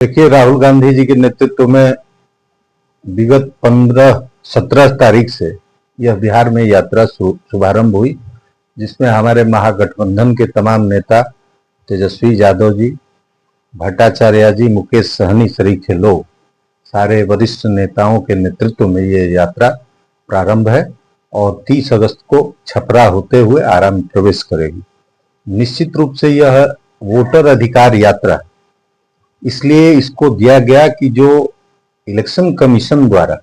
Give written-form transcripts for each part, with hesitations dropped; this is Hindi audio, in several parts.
देखिए, राहुल गांधी जी के नेतृत्व में विगत 15-17 तारीख से यह बिहार में यात्रा शुभारंभ हुई, जिसमें हमारे महागठबंधन के तमाम नेता तेजस्वी यादव जी, भट्टाचार्य जी, मुकेश सहनी सरीखे लोग, सारे वरिष्ठ नेताओं के नेतृत्व में ये यात्रा प्रारंभ है और 30 अगस्त को छपरा होते हुए आरा में प्रवेश करेगी। निश्चित रूप से यह वोटर अधिकार यात्रा, इसलिए इसको दिया गया कि जो इलेक्शन कमीशन द्वारा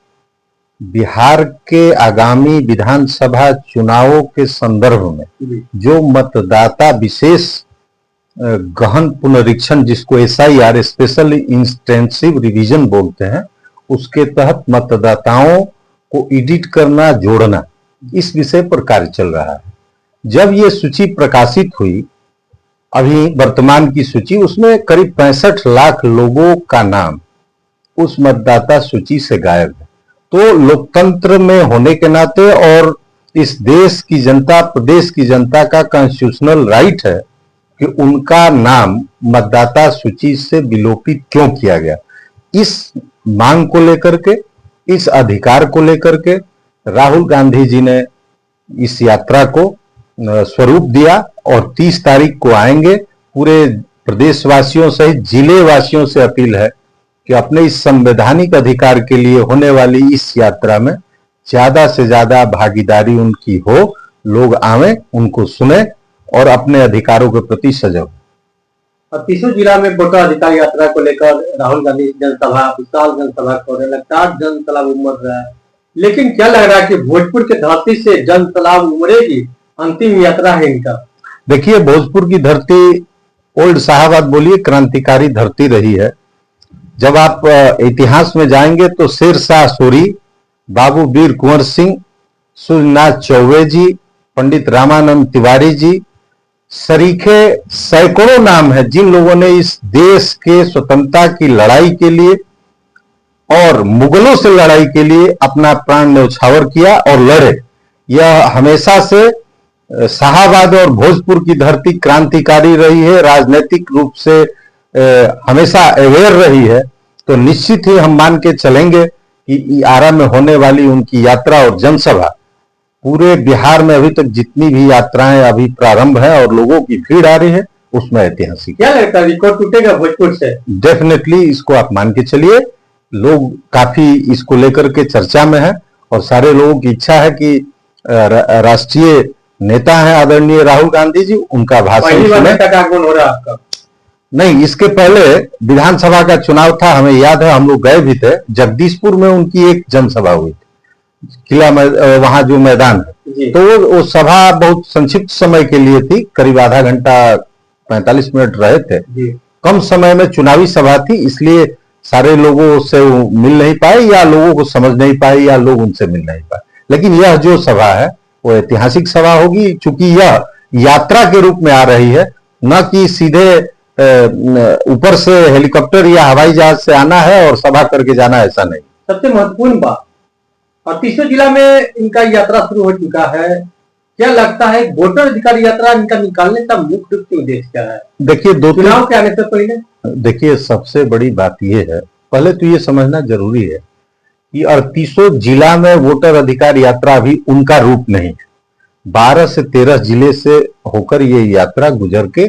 बिहार के आगामी विधानसभा चुनावों के संदर्भ में जो मतदाता विशेष गहन पुनरीक्षण, जिसको SIR स्पेशल इंटेंसिव रिवीजन बोलते हैं, उसके तहत मतदाताओं को एडिट करना, जोड़ना, इस विषय पर कार्य चल रहा है। जब ये सूची प्रकाशित हुई, अभी वर्तमान की सूची, उसमें करीब 65 लाख लोगों का नाम उस मतदाता सूची से गायब है। तो लोकतंत्र में होने के नाते और इस देश की जनता, प्रदेश की जनता का कॉन्स्टिट्यूशनल राइट है कि उनका नाम मतदाता सूची से विलोपित क्यों किया गया। इस मांग को लेकर के, इस अधिकार को लेकर के राहुल गांधी जी ने इस यात्रा को स्वरूप दिया और 30 तारीख को आएंगे। पूरे प्रदेशवासियों सहित जिले वासियों से अपील है कि अपने इस संवैधानिक अधिकार के लिए होने वाली इस यात्रा में ज्यादा से ज्यादा भागीदारी उनकी हो, लोग आवे, उनको सुने और अपने अधिकारों के प्रति सजग। 30 जिला में वोटर अधिकार यात्रा को लेकर राहुल गांधी जनसभा, विशाल जनसभा को लगातार जनसलाब उमड़ रहा है, लेकिन क्या लग रहा है कि भोजपुर की धरती से जनसलाब उमड़ेगी? अंतिम यात्रा है इनका। देखिए, भोजपुर की धरती ओल्ड शाहबाद बोलिए, क्रांतिकारी धरती रही है। जब आप इतिहास में जाएंगे तो शेर शाह सूरी, बाबू वीर कुंवर सिंह, सूर्यनाथ चौबे जी, पंडित रामानंद तिवारी जी सरीखे सैकड़ों नाम है जिन लोगों ने इस देश के स्वतंत्रता की लड़ाई के लिए और मुगलों से लड़ाई के लिए अपना प्राण न्यौछावर किया और लड़े। यह हमेशा से शाहबाद और भोजपुर की धरती क्रांतिकारी रही है, राजनीतिक रूप से हमेशा अवेयर रही है। तो निश्चित ही हम मान के चलेंगे कि आरा में होने वाली उनकी यात्रा और जनसभा पूरे बिहार में अभी तक जितनी भी यात्राएं अभी प्रारंभ है और लोगों की भीड़ आ रही है, उसमें ऐतिहासिक। क्या लगता है रिकॉर्ड टूटेगा भोजपुर से? डेफिनेटली इसको आप मान के चलिए। लोग काफी इसको लेकर के चर्चा में है और सारे लोगों की इच्छा है कि राष्ट्रीय नेता है आदरणीय राहुल गांधी जी, उनका भाषण सुने। हो रहा आपका? नहीं, इसके पहले विधानसभा का चुनाव था, हमें याद है, हम लोग गए भी थे। जगदीशपुर में उनकी एक जनसभा हुई थी, किला में, वहां जो मैदान है, तो वो सभा बहुत संक्षिप्त समय के लिए थी, करीब आधा घंटा 45 मिनट रहे थे। कम समय में चुनावी सभा थी, इसलिए सारे लोगों से मिल नहीं पाए या लोगों को समझ नहीं पाए या लोग उनसे मिल नहीं पाए। लेकिन यह जो सभा है वो ऐतिहासिक सभा होगी, चूंकि यह यात्रा के रूप में आ रही है, न कि सीधे ऊपर से हेलीकॉप्टर या हवाई जहाज से आना है और सभा करके जाना, ऐसा नहीं। सबसे महत्वपूर्ण बात, और 30 जिला में इनका यात्रा शुरू हो चुका है। क्या लगता है वोटर अधिकार यात्रा इनका निकालने का मुख्य रूप से उद्देश्य क्या है? देखिए, चुनाव के आने से पहले, देखिए, सबसे बड़ी बात यह है, पहले तो ये समझना जरूरी है कि 38 जिला में वोटर अधिकार यात्रा भी उनका रूप नहीं है। 12 से 13 जिले से होकर ये यात्रा गुजर के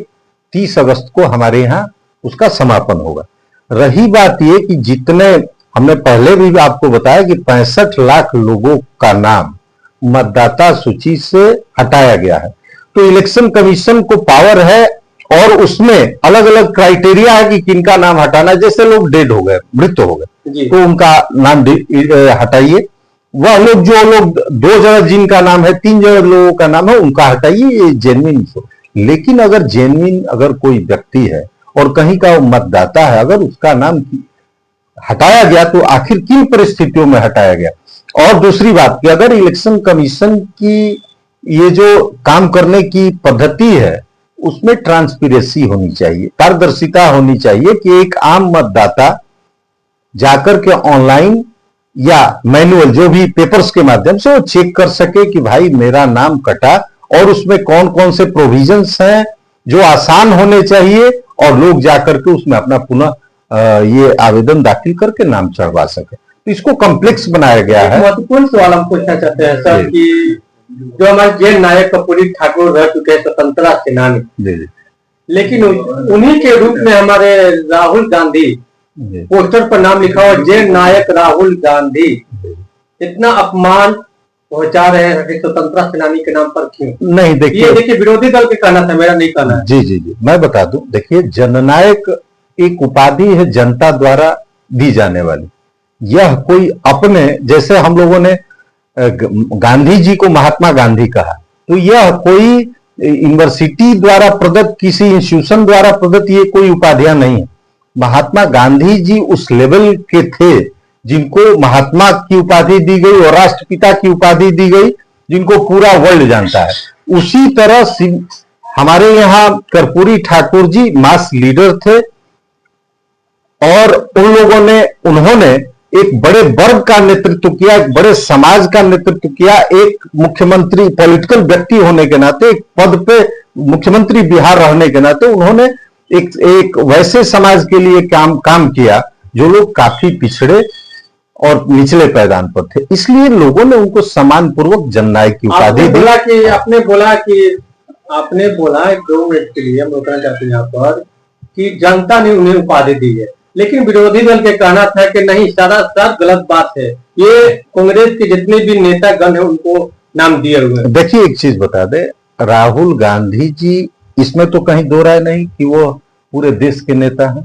30 अगस्त को हमारे यहाँ उसका समापन होगा। रही बात ये कि जितने, हमने पहले भी आपको बताया कि 65 लाख लोगों का नाम मतदाता सूची से हटाया गया है। तो इलेक्शन कमीशन को पावर है और उसमें अलग अलग क्राइटेरिया है कि किनका नाम हटाना। जैसे लोग डेड हो गए, मृत हो गए, तो उनका नाम हटाइए। वह लोग, जो लोग 2 जगह जिनका नाम है, 3 जगह लोगों का नाम है, उनका हटाइए, ये जेन्युइन। लेकिन अगर जेन्युइन अगर कोई व्यक्ति है और कहीं का मतदाता है, अगर उसका नाम हटाया गया तो आखिर किन परिस्थितियों में हटाया गया। और दूसरी बात कि अगर इलेक्शन कमीशन की ये जो काम करने की पद्धति है उसमें ट्रांसपेरेंसी होनी चाहिए, पारदर्शिता होनी चाहिए कि एक आम मतदाता जाकर के ऑनलाइन या मैनुअल जो भी पेपर्स के माध्यम से वो चेक कर सके कि भाई मेरा नाम कटा और उसमें कौन कौन से प्रोविजंस हैं जो आसान होने चाहिए और लोग जाकर के उसमें अपना पुनः ये आवेदन दाखिल करके नाम चढ़वा सके। तो इसको कॉम्प्लेक्स बनाया गया एक है। महत्वपूर्ण सवाल हम पूछना चाहते हैं सर कि जो हमारे जेल नायक कर्पूरी ठाकुर रह चुके हैं स्वतंत्रता सेनानी, जी जी लेकिन उन्हीं के रूप में हमारे राहुल गांधी जी पोस्टर पर नाम लिखा हुआ जेल नायक राहुल गांधी, इतना अपमान पहुंचा रहे हैं कि स्वतंत्रता सेनानी के नाम पर क्यों? नहीं, ये देखिए देखिए विरोधी दल के कहना था, मेरा नहीं कहना है। जी जी जी मैं बता दूं, देखिए जननायक एक उपाधि है जनता द्वारा दी जाने वाली। यह कोई अपने, जैसे हम लोगों ने गांधी जी को महात्मा गांधी कहा, तो यह कोई यूनिवर्सिटी द्वारा प्रदत्त, किसी इंस्टीट्यूशन द्वारा प्रदत्त ये कोई उपाधियां नहीं है। महात्मा गांधी जी उस लेवल के थे जिनको महात्मा की उपाधि दी गई और राष्ट्रपिता की उपाधि दी गई, जिनको पूरा वर्ल्ड जानता है। उसी तरह हमारे यहाँ कर्पूरी ठाकुर जी मास लीडर थे और उन्होंने एक बड़े वर्ग का नेतृत्व किया, एक बड़े समाज का नेतृत्व किया। एक मुख्यमंत्री, पॉलिटिकल व्यक्ति होने के नाते, एक पद पे मुख्यमंत्री बिहार रहने के नाते उन्होंने एक वैसे समाज के लिए काम किया जो लोग काफी पिछड़े और निचले पैदान पर थे। इसलिए लोगों ने उनको सम्मानपूर्वक जननायक की उपाधि दी। आपने बोला 2 मिनट के लिए हम रोकना चाहते हैं यहाँ पर कि जनता ने उन्हें उपाधि दी है, लेकिन विरोधी दल के कहना था कि नहीं, सारा गलत बात है, ये कांग्रेस के जितने भी नेता गण है उनको नाम दिए हुए हैं। देखिए एक चीज बता दे, राहुल गांधी जी, इसमें तो कहीं दो राय नहीं कि वो पूरे देश के नेता हैं।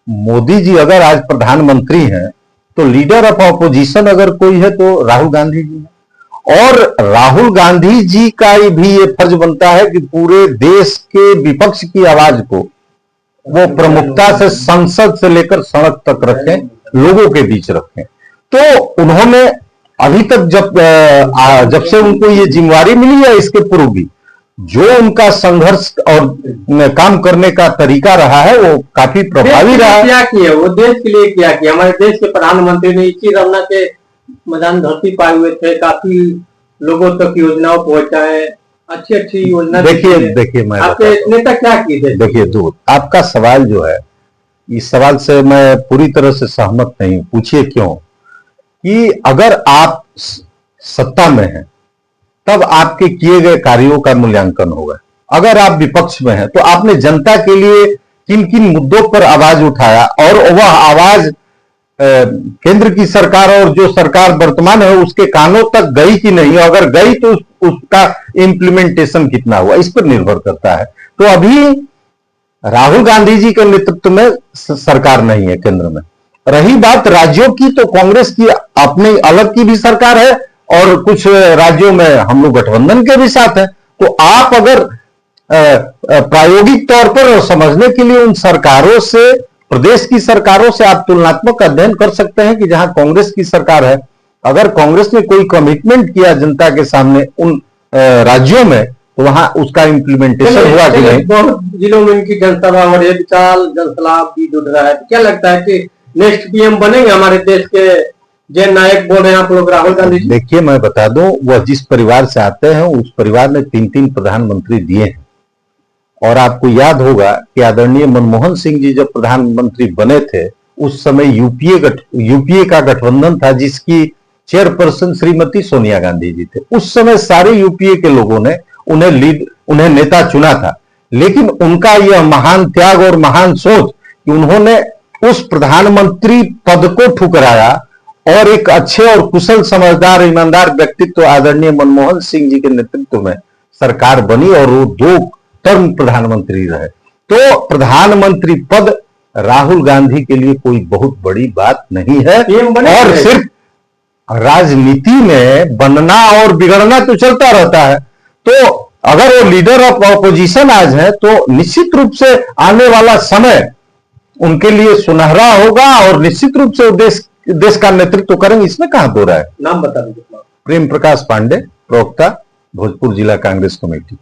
मोदी जी अगर आज प्रधानमंत्री हैं तो लीडर ऑफ ऑपोजिशन अगर कोई है तो राहुल गांधी जी है। और राहुल गांधी जी का भी ये फर्ज बनता है कि पूरे देश के विपक्ष की आवाज को वो प्रमुखता से संसद से लेकर सड़क तक रखें, लोगों के बीच रखें। तो उन्होंने अभी तक जब से उनको ये जिम्मेवारी मिली है, इसके पूर्व भी जो उनका संघर्ष और काम करने का तरीका रहा है वो काफी प्रभावी रहा है। क्या किया वो देश के लिए, क्या किया? हमारे देश के प्रधानमंत्री ने इसी रमना के मैदान धरती पाए हुए थे, काफी लोगों तक योजनाओं पहुंचाए, अच्छी योजना। देखिए मैं आपके नेता क्या किए थे? देखिए दूर, आपका सवाल जो है, इस सवाल से मैं पूरी तरह से सहमत नहीं हूं। पूछिए क्यों? कि अगर आप सत्ता में हैं तब आपके किए गए कार्यों का मूल्यांकन होगा। अगर आप विपक्ष में हैं तो आपने जनता के लिए किन किन मुद्दों पर आवाज उठाया और वह आवाज केंद्र की सरकार और जो सरकार वर्तमान है उसके कानों तक गई कि नहीं, अगर गई तो उसका इम्प्लीमेंटेशन कितना हुआ, इस पर निर्भर करता है। तो अभी राहुल गांधी जी के नेतृत्व में सरकार नहीं है केंद्र में। रही बात राज्यों की, तो कांग्रेस की अपनी अलग की भी सरकार है और कुछ राज्यों में हम लोग गठबंधन के भी साथ हैं। तो आप अगर प्रायोगिक तौर पर समझने के लिए उन सरकारों से, प्रदेश की सरकारों से आप तुलनात्मक अध्ययन कर सकते हैं कि जहां कांग्रेस की सरकार है, अगर कांग्रेस ने कोई कमिटमेंट किया जनता के सामने उन राज्यों में, तो वहां उसका इम्प्लीमेंटेशन हुआ कि नहीं। बहुत जिलों में इनकी जनसभा हो रही है, विशाल जनसलाब भी जुड़ रहा है। क्या लगता है कि नेक्स्ट पीएम बनेंगे हमारे देश के जन नायक बोल रहे हैं आप लोग राहुल गांधी जी? देखिए मैं बता दूं, वह जिस परिवार से आते हैं उस परिवार ने 3 प्रधानमंत्री दिए हैं। और आपको याद होगा कि आदरणीय मनमोहन सिंह जी जब प्रधानमंत्री बने थे उस समय यूपीए का गठबंधन था जिसकी चेयरपर्सन श्रीमती सोनिया गांधी जी थे। उस समय सारे यूपीए के लोगों ने उन्हें नेता चुना था, लेकिन उनका यह महान त्याग और महान सोच कि उन्होंने उस प्रधानमंत्री पद को ठुकराया और एक अच्छे और कुशल, समझदार, ईमानदार व्यक्तित्व आदरणीय मनमोहन सिंह जी के नेतृत्व में सरकार बनी और वो 2 टर्म प्रधानमंत्री रहे। तो प्रधानमंत्री पद राहुल गांधी के लिए कोई बहुत बड़ी बात नहीं है। और सिर्फ राजनीति में बनना और बिगड़ना तो चलता रहता है। तो अगर वो लीडर ऑफ ऑपोजिशन आज है तो निश्चित रूप से आने वाला समय उनके लिए सुनहरा होगा और निश्चित रूप से वो देश का नेतृत्व करेंगे, इसमें कहां दो रहा है। नाम बता दीजिए। प्रेम प्रकाश पांडे, प्रवक्ता, भोजपुर जिला कांग्रेस कमेटी।